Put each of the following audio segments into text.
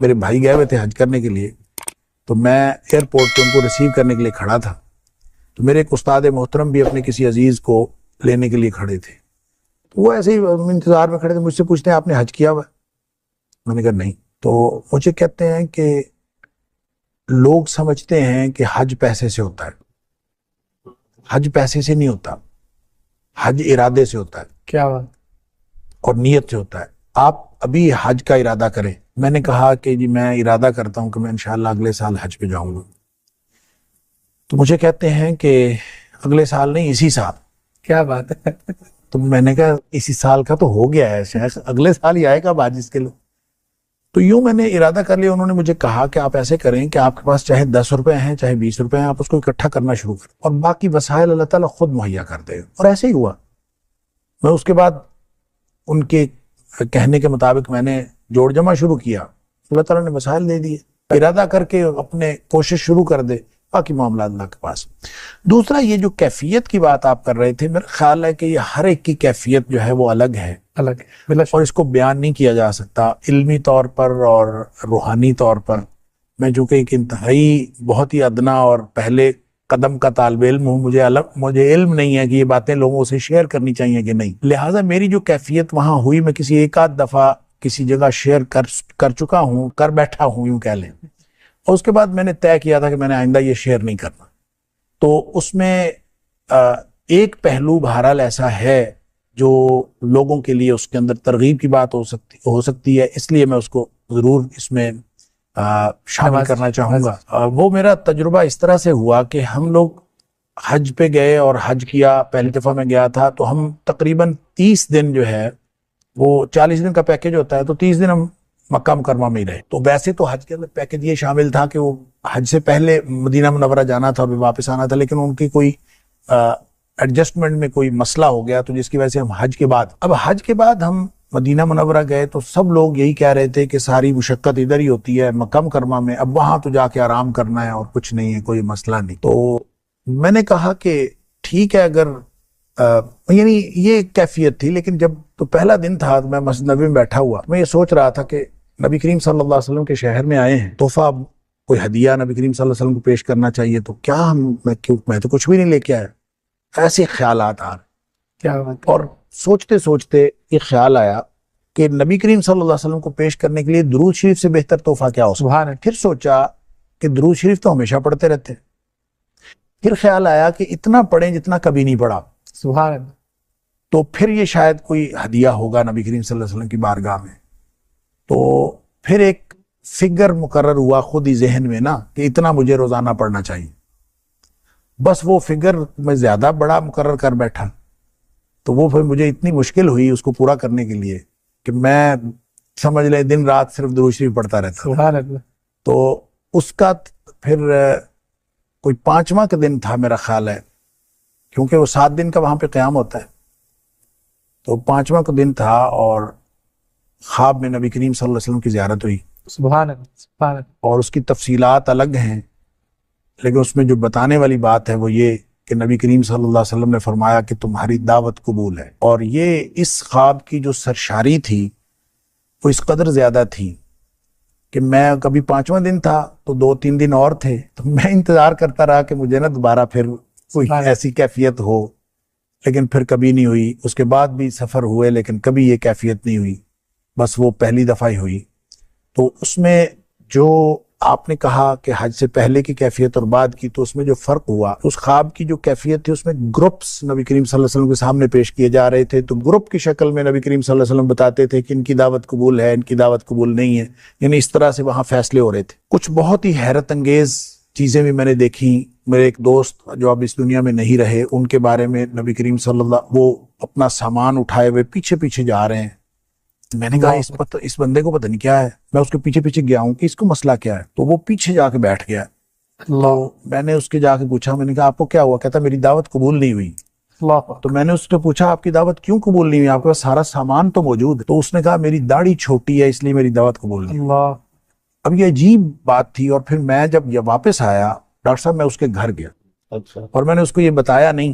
میرے بھائی گئے ہوئے تھے حج کرنے کے لیے، تو میں ایئرپورٹ پہ ان کو ریسیو کرنے کے لیے کھڑا تھا، تو میرے ایک استاد محترم بھی اپنے کسی عزیز کو لینے کے لیے کھڑے تھے، تو وہ ایسے ہی انتظار میں کھڑے تھے، مجھ سے پوچھتے ہیں آپ نے حج کیا ہوا ہے؟ میں نے کہا نہیں۔ تو مجھے کہتے ہیں کہ لوگ سمجھتے ہیں کہ حج پیسے سے ہوتا ہے، حج پیسے سے نہیں ہوتا، حج ارادے سے ہوتا ہے۔ کیا بات؟ اور نیت سے ہوتا ہے۔ آپ ابھی حج کا ارادہ کریں۔ میں نے کہا کہ جی میں ارادہ کرتا ہوں کہ میں انشاءاللہ اگلے سال حج پہ جاؤں گا۔ تو مجھے کہتے ہیں کہ اگلے سال نہیں، اسی سال۔ کیا بات ہے؟ تو میں نے کہا اسی سال کا تو ہو گیا ہے شیخ، اگلے سال ہی آئے گا حج اس کے لیے۔ تو یوں میں نے ارادہ کر لیا۔ انہوں نے مجھے کہا کہ آپ ایسے کریں کہ آپ کے پاس چاہے 10 روپے ہیں چاہے 20 روپے ہیں، آپ اس کو اکٹھا کرنا شروع کریں اور باقی وسائل اللہ تعالیٰ خود مہیا کر دے۔ اور ایسے ہی ہوا۔ میں اس کے بعد ان کے کہنے کے مطابق میں نے جوڑ جمع شروع کیا، اللہ تعالیٰ نے وسائل دے دیے۔ ارادہ کر کے اپنے کوشش شروع کر دے، باقی معاملات اللہ کے پاس۔ دوسرا یہ جو کیفیت کی بات آپ کر رہے تھے، میرا خیال ہے کہ یہ ہر ایک کی کیفیت جو ہے وہ الگ ہے، الگ ہے، اور اس کو بیان نہیں کیا جا سکتا علمی طور پر اور روحانی طور پر۔ میں چونکہ ایک انتہائی بہت ہی ادنا اور پہلے قدم کا طالب علم ہوں، مجھے علم نہیں ہے کہ یہ باتیں لوگوں سے شیئر کرنی چاہیے کہ نہیں، لہٰذا میری جو کیفیت وہاں ہوئی، میں کسی ایک آدھ دفعہ کسی جگہ شیئر کر چکا ہوں، کر بیٹھا ہوں یوں کہہ لیں، اور اس کے بعد میں نے طے کیا تھا کہ میں نے آئندہ یہ شیئر نہیں کرنا۔ تو اس میں ایک پہلو بہرحال ایسا ہے جو لوگوں کے لیے اس کے اندر ترغیب کی بات ہو سکتی ہے، اس لیے میں اس کو ضرور اس میں شامل کرنا چاہوں گا۔ وہ میرا تجربہ اس طرح سے ہوا کہ ہم لوگ حج پہ گئے اور حج کیا، پہلی دفعہ میں گیا تھا، تو ہم تقریباً 30 دن جو ہے، وہ 40 دن کا پیکیج ہوتا ہے، تو 30 دن ہم مکہ مکرمہ میں ہی رہے۔ تو ویسے تو حج کے اندر پیکیج یہ شامل تھا کہ وہ حج سے پہلے مدینہ منورہ جانا تھا اور واپس آنا تھا، لیکن ان کی کوئی ایڈجسٹمنٹ میں کوئی مسئلہ ہو گیا، تو جس کی وجہ سے ہم حج کے بعد ہم مدینہ منورہ گئے، تو سب لوگ یہی کہہ رہے تھے کہ ساری مشقت ادھر ہی ہوتی ہے مکہ مکرمہ میں، اب وہاں تو جا کے آرام کرنا ہے اور کچھ نہیں ہے، کوئی مسئلہ نہیں۔ تو میں نے کہا کہ ٹھیک ہے، اگر یعنی یہ کیفیت تھی، لیکن جب تو پہلا دن تھا، میں مسجد نبوی میں بیٹھا ہوا، میں یہ سوچ رہا تھا کہ نبی کریم صلی اللہ علیہ وسلم کے شہر میں آئے ہیں، تحفہ کوئی ہدیہ نبی کریم صلی اللہ علیہ وسلم کو پیش کرنا چاہیے، تو کیا میں تو کچھ بھی نہیں لے کے آیا۔ ایسے خیالات آ رہے، کیا بات؟ اور سوچتے سوچتے یہ خیال آیا کہ نبی کریم صلی اللہ علیہ وسلم کو پیش کرنے کے لیے درود شریف سے بہتر تحفہ کیا ہو سکتا ہے۔ پھر سوچا کہ درود شریف تو ہمیشہ پڑھتے رہتے ہیں، پھر خیال آیا کہ اتنا پڑھیں جتنا کبھی نہیں پڑھا، سبحان اللہ، تو پھر یہ شاید کوئی ہدیہ ہوگا نبی کریم صلی اللہ علیہ وسلم کی بارگاہ میں۔ تو پھر ایک فگر مقرر ہوا خود ہی ذہن میں نا کہ اتنا مجھے روزانہ پڑھنا چاہیے، بس وہ فگر میں زیادہ بڑا مقرر کر بیٹھا، تو وہ پھر مجھے اتنی مشکل ہوئی اس کو پورا کرنے کے لیے کہ میں سمجھ لیں دن رات صرف درود شریف پڑھتا رہتا۔ سبحان اللہ۔ تو اس کا پھر کوئی 5واں کا دن تھا میرا خیال ہے، کیونکہ وہ 7 دن کا وہاں پہ قیام ہوتا ہے، تو 5واں کا دن تھا اور خواب میں نبی کریم صلی اللہ علیہ وسلم کی زیارت ہوئی۔ سبحان اللہ، سبحان اللہ۔ اور اس کی تفصیلات الگ ہیں، لیکن اس میں جو بتانے والی بات ہے وہ یہ کہ نبی کریم صلی اللہ علیہ وسلم نے فرمایا کہ تمہاری دعوت قبول ہے۔ اور یہ اس خواب کی جو سرشاری تھی وہ اس قدر زیادہ تھی کہ میں کبھی 5واں دن تھا تو 2-3 دن اور تھے، تو میں انتظار کرتا رہا کہ مجھے نا دوبارہ پھر کوئی ایسی کیفیت ہو، لیکن پھر کبھی نہیں ہوئی۔ اس کے بعد بھی سفر ہوئے لیکن کبھی یہ کیفیت نہیں ہوئی، بس وہ پہلی دفعہ ہی ہوئی۔ تو اس میں جو آپ نے کہا کہ حج سے پہلے کی کیفیت اور بعد کی، تو اس میں جو فرق ہوا، اس خواب کی جو کیفیت تھی اس میں گروپس نبی کریم صلی اللہ علیہ وسلم کے سامنے پیش کیے جا رہے تھے، تو گروپ کی شکل میں نبی کریم صلی اللہ علیہ وسلم بتاتے تھے کہ ان کی دعوت قبول ہے، ان کی دعوت قبول نہیں ہے، یعنی اس طرح سے وہاں فیصلے ہو رہے تھے۔ کچھ بہت ہی حیرت انگیز چیزیں بھی میں نے دیکھی۔ میرے ایک دوست جو اب اس دنیا میں نہیں رہے، ان کے بارے میں نبی کریم صلی اللہ، وہ اپنا سامان اٹھائے ہوئے پیچھے پیچھے جا رہے ہیں۔ میں نے کہا اس بندے کو پتہ نہیں کیا ہے، میں اس کے پیچھے پیچھے گیا ہوں کہ اس کو مسئلہ کیا ہے، تو وہ پیچھے جا کے بیٹھ گیا۔ اللہ، میں نے اس کے جا کے پوچھا، میں نے کہا آپ کو کیا ہوا؟ کہتا میری دعوت قبول نہیں ہوئی۔ تو میں نے اس سے پوچھا آپ کی دعوت کیوں قبول نہیں ہوئی، آپ کے پاس سارا سامان تو موجود ہے؟ تو اس نے کہا میری داڑھی چھوٹی ہے اس لیے میری دعوت قبول نہیں ہوئی۔ اب یہ عجیب بات تھی، اور پھر میں جب یہ واپس آیا ڈاکٹر صاحب، میں اس کے گھر گیا اور میں نے اس کو یہ بتایا نہیں،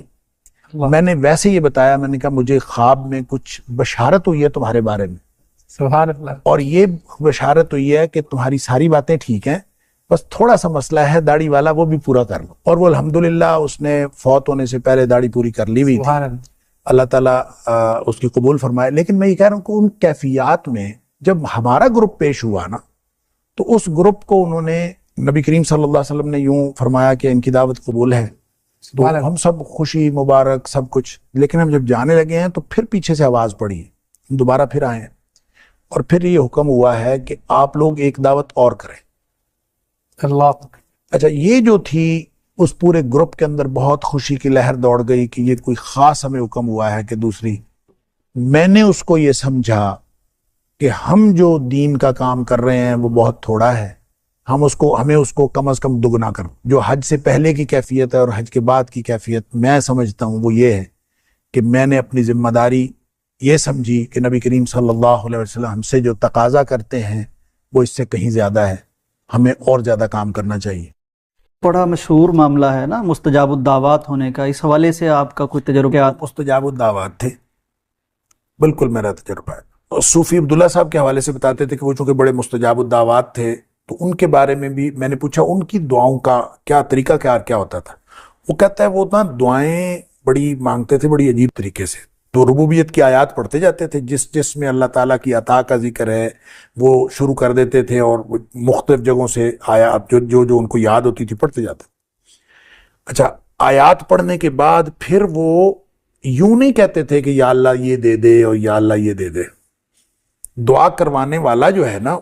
میں نے ویسے یہ بتایا، میں نے کہا مجھے خواب میں کچھ بشارت ہوئی ہے تمہارے بارے میں۔ سبحان اللہ. اور یہ بشارت ہوئی ہے کہ تمہاری ساری باتیں ٹھیک ہیں، بس تھوڑا سا مسئلہ ہے داڑھی والا، وہ بھی پورا کر لو. اور وہ الحمدللہ اس نے فوت ہونے سے پہلے داڑھی پوری کر لی ہوئی تھی. سبحان اللہ. اللہ تعالیٰ اس کی قبول فرمائے. لیکن میں یہ کہہ رہا ہوں کہ ان کیفیات میں جب ہمارا گروپ پیش ہوا نا، تو اس گروپ کو انہوں نے، نبی کریم صلی اللہ علیہ وسلم نے یوں فرمایا کہ ان کی دعوت قبول ہے. تو ہم سب خوشی مبارک سب کچھ. لیکن ہم جب جانے لگے ہیں تو پھر پیچھے سے آواز پڑی ہے، ہم دوبارہ پھر آئے ہیں، اور پھر یہ حکم ہوا ہے کہ آپ لوگ ایک دعوت اور کریں. اللہ. اچھا، یہ جو تھی اس پورے گروپ کے اندر بہت خوشی کی لہر دوڑ گئی کہ یہ کوئی خاص ہمیں حکم ہوا ہے کہ دوسری. میں نے اس کو یہ سمجھا کہ ہم جو دین کا کام کر رہے ہیں وہ بہت تھوڑا ہے، ہمیں اس کو کم از کم دگنا کرو. جو حج سے پہلے کی کیفیت ہے اور حج کے بعد کی کیفیت میں سمجھتا ہوں وہ یہ ہے کہ میں نے اپنی ذمہ داری یہ سمجھی کہ نبی کریم صلی اللہ علیہ وسلم ہم سے جو تقاضا کرتے ہیں وہ اس سے کہیں زیادہ ہے، ہمیں اور زیادہ کام کرنا چاہیے. بڑا مشہور معاملہ ہے نا مستجاب الدعوات ہونے کا، اس حوالے سے آپ کا کوئی تجربہ؟ مستجاب الدعوات تھے، بالکل میرا تجربہ ہے. اور صوفی عبداللہ صاحب کے حوالے سے بتاتے تھے کہ وہ چونکہ بڑے مستجاب الدعوات تھے، تو ان کے بارے میں بھی میں نے پوچھا ان کی دعاؤں کا کیا طریقہ کیا ہوتا تھا. وہ کہتا ہے وہ نا دعائیں بڑی مانگتے تھے بڑی عجیب طریقے سے. تو ربوبیت کی آیات پڑھتے جاتے تھے، جس میں اللہ تعالیٰ کی عطا کا ذکر ہے وہ شروع کر دیتے تھے، اور مختلف جگہوں سے آیات جو ان کو یاد ہوتی تھی پڑھتے جاتے. اچھا، آیات پڑھنے کے بعد پھر وہ یوں نہیں کہتے تھے کہ یا اللہ یہ دے دے اور یا اللہ یہ دے دے. دعا کروانے والا جو ہے نا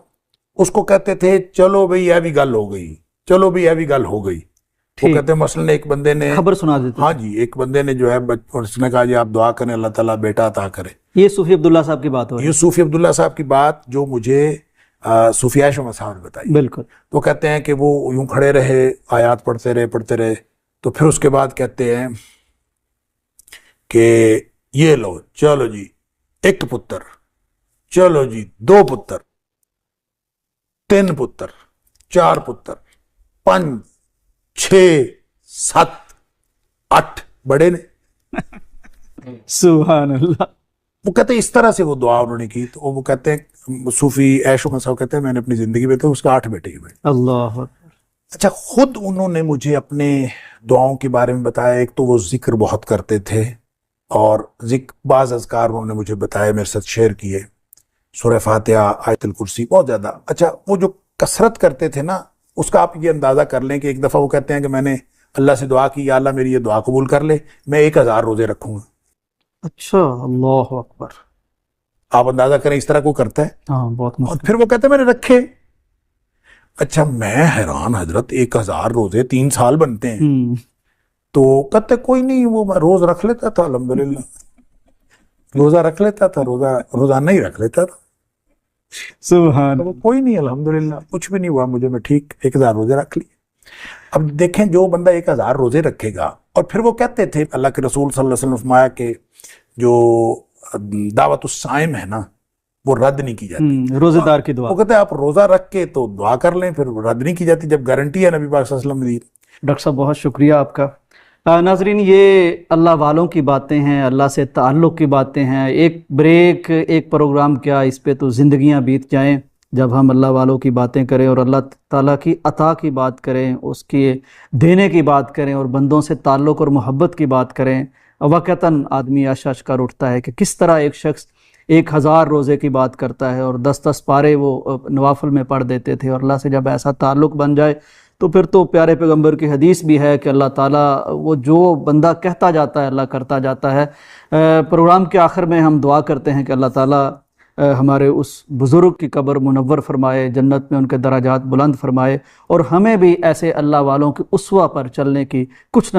اس کو کہتے تھے چلو بھئی یہ بھی گل ہو گئی، چلو بھئی یہ بھی گل ہو گئی. وہ کہتے ہیں مثلاً ایک بندے نے خبر سنا دیتے. ہاں جی، ایک بندے نے جو ہے اس نے کہا جی آپ دعا کریں اللہ تعالیٰ بیٹا عطا کرے. یہ صوفی عبداللہ صاحب کی بات ہو رہی ہے. یہ صوفی عبداللہ صاحب کی بات جو مجھے صوفی عائشہ صاحب نے بتائی. بالکل. تو کہتے ہیں کہ وہ یوں کھڑے رہے، آیات پڑھتے رہے، تو پھر اس کے بعد کہتے ہیں کہ یہ لو چلو جی 1 پتر، چلو جی 2 پتر، 3 پتر، 4 پتر، 5، 6، 7، 8 بڑے نے. سبحان اللہ. وہ کہتے ہیں اس طرح سے وہ دعا انہوں نے کی. تو وہ کہتے ہیں صوفی عائشہ صاحب کہتے ہیں میں نے اپنی زندگی میں تو اس کا 8 بیٹے ہوئے. اللہ. اچھا، خود انہوں نے مجھے اپنے دعاؤں کے بارے میں بتایا. ایک تو وہ ذکر بہت کرتے تھے، اور بعض اذکار انہوں نے مجھے بتایا، میرے ساتھ شیئر کیے، سورہ فاتحہ، آیت الکرسی، بہت زیادہ. اچھا، وہ جو کثرت کرتے تھے نا اس کا آپ یہ اندازہ کر لیں کہ ایک دفعہ وہ کہتے ہیں کہ میں نے اللہ سے دعا کی یا اللہ میری یہ دعا قبول کر لے، میں 1000 روزے رکھوں گا. اچھا، اللہ اکبر. آپ اندازہ کریں اس طرح کو کرتا ہے. ہاں، بہت اور مشکل. پھر وہ کہتے ہیں میں نے رکھے. اچھا، میں حیران حضرت 1000 روزے 3 سال بنتے ہیں. تو کہتے کوئی نہیں، وہ میں روز رکھ لیتا تھا، الحمدللہ روزہ رکھ لیتا تھا، روزانہ ہی رکھ لیتا تھا. سبحان. کوئی نہیں، الحمدللہ کچھ بھی نہیں ہوا مجھے، میں ٹھیک 1000 روزے رکھ لیے. اب دیکھیں جو بندہ 1000 روزے رکھے گا، اور پھر وہ کہتے تھے اللہ کے رسول صلی اللہ علیہ وسلم نے فرمایا کہ جو دعوت الصائم ہے نا وہ رد نہیں کی جاتی. روزے دار کی دعا. وہ کہتے ہیں آپ روزہ رکھ کے تو دعا کر لیں، پھر رد نہیں کی جاتی جب گارنٹی ہے نبی پاک صلی اللہ علیہ وسلم نے دی. ڈاکٹر صاحب بہت شکریہ آپ کا. ناظرین، یہ اللہ والوں کی باتیں ہیں، اللہ سے تعلق کی باتیں ہیں. ایک بریک، ایک پروگرام کیا، اس پہ تو زندگیاں بیت جائیں جب ہم اللہ والوں کی باتیں کریں اور اللہ تعالیٰ کی عطا کی بات کریں، اس کی دینے کی بات کریں، اور بندوں سے تعلق اور محبت کی بات کریں. واقعتاً آدمی اشاش کر اٹھتا ہے کہ کس طرح ایک شخص 1000 روزے کی بات کرتا ہے، اور 10 پارے وہ نوافل میں پڑھ دیتے تھے. اور اللہ سے جب ایسا تعلق بن جائے تو پھر تو پیارے پیغمبر کی حدیث بھی ہے کہ اللہ تعالیٰ وہ جو بندہ کہتا جاتا ہے اللہ کرتا جاتا ہے. پروگرام کے آخر میں ہم دعا کرتے ہیں کہ اللہ تعالیٰ ہمارے اس بزرگ کی قبر منور فرمائے، جنت میں ان کے درجات بلند فرمائے، اور ہمیں بھی ایسے اللہ والوں کی اسوہ پر چلنے کی کچھ نہ